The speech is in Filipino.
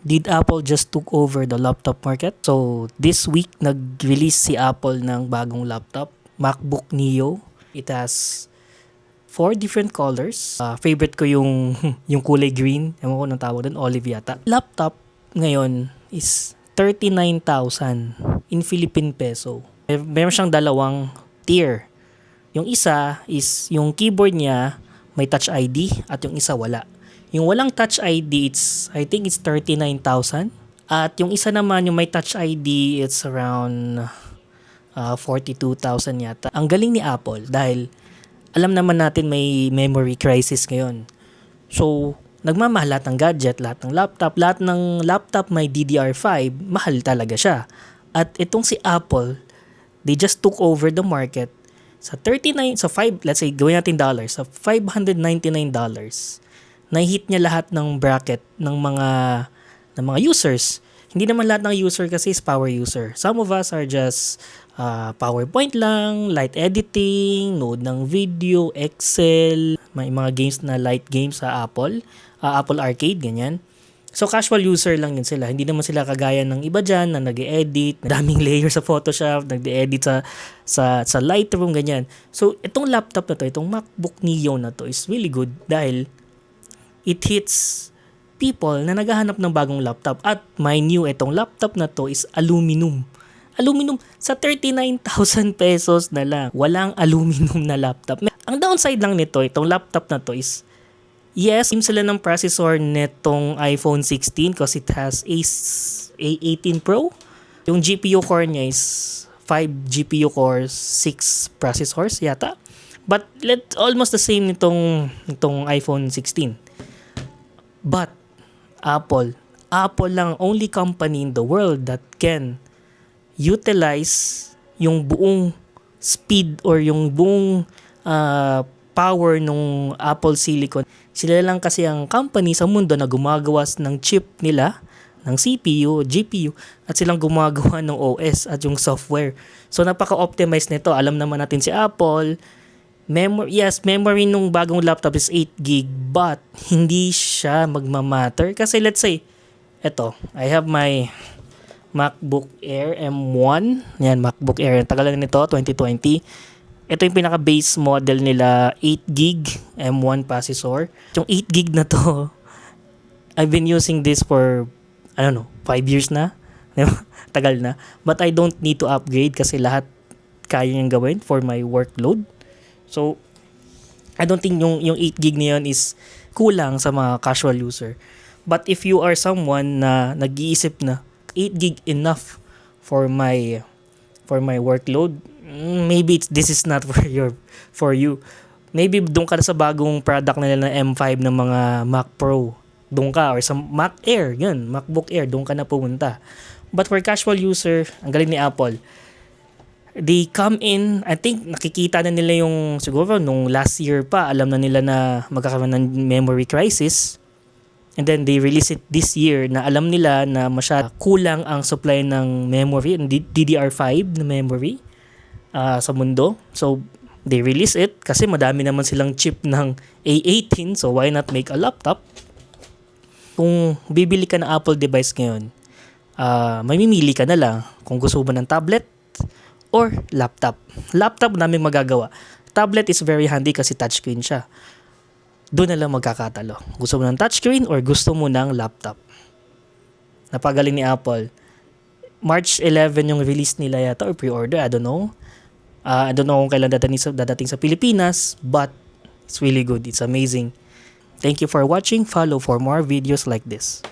Did Apple just took over the laptop market? So, this week, nag-release si Apple ng bagong laptop, MacBook Neo. It has 4 different colors. Favorite ko yung yung kulay green. Ewan ko nang tawag doon, olive yata. Laptop ngayon is 39,000 in Philippine peso. Meron siyang dalawang tier. Yung isa is yung keyboard niya may Touch ID at yung isa wala. Yung walang Touch ID, I think it's 39,000. At yung isa naman, yung may Touch ID, it's around 42,000 yata. Ang galing ni Apple dahil alam naman natin may memory crisis ngayon. So, nagmamahal lahat ng gadget, lahat ng laptop may DDR5, mahal talaga siya. At itong si Apple, they just took over the market sa 39, let's say, gawin natin dollars, sa $599. Na-hit niya lahat ng bracket ng mga users. Hindi naman lahat ng user kasi is power user. Some of us are just PowerPoint lang, light editing, node ng video, Excel, may mga games na light games sa Apple, Apple Arcade, ganyan. So casual user lang yun sila. Hindi naman sila kagaya ng iba dyan na nag-edit, daming layer sa Photoshop, nag-edit sa Lightroom, ganyan. So itong laptop na to, itong MacBook Neo na to is really good dahil it hits people na naghahanap ng bagong laptop. At my new itong laptop na to is aluminum. Aluminum sa 39,000 pesos na lang. Walang aluminum na laptop. Ang downside lang nito, itong laptop na to is, yes, sila ng processor netong iPhone 16 because it has A18 Pro. Yung GPU core niya is 5 GPU cores, 6 processors yata. But almost the same nitong iPhone 16. But Apple lang only company in the world that can utilize yung buong speed or yung buong power ng Apple Silicon. Sila lang kasi ang company sa mundo na gumagawa ng chip nila, ng CPU, GPU, at silang gumagawa ng OS at yung software. So napaka-optimize nito. Alam naman natin si Apple, memory nung bagong laptop is 8 gig but hindi siya magmamatter kasi let's say eto, I have my MacBook Air M1. Yan, MacBook Air. Tagal na nito, 2020. Ito yung pinaka-base model nila, 8 gig M1 processor. Yung 8 gig na to, I've been using this for, 5 years na. Tagal na. But I don't need to upgrade kasi lahat kaya niyang gawin for my workload. So, I don't think yung 8 gig na yun is kulang sa mga casual user. But if you are someone na nag-iisip na 8 gig enough for my workload, maybe this is not for you. Maybe doon ka sa bagong product nila na M5 ng mga Mac Pro. Doon ka or sa Mac Air, yun, MacBook Air, doon ka na pumunta. But for casual user, ang galing ni Apple. They come in, I think nakikita na nila yung siguro nung last year pa, alam na nila na magkakaroon ng memory crisis. And then they release it this year na alam nila na kulang ang supply ng memory, DDR5 na memory sa mundo. So they release it kasi madami naman silang chip ng A18, so why not make a laptop? Kung bibili ka ng Apple device ngayon, mamimili ka na lang kung gusto mo ng tablet or laptop. Laptop namin magagawa. Tablet is very handy kasi touchscreen siya. Doon na lang magkakatalo. Gusto mo ng touchscreen or gusto mo ng laptop? Napagaling ni Apple. March 11 yung release nila yata or pre-order. I don't know. I don't know kung kailan dadating sa Pilipinas, but it's really good. It's amazing. Thank you for watching. Follow for more videos like this.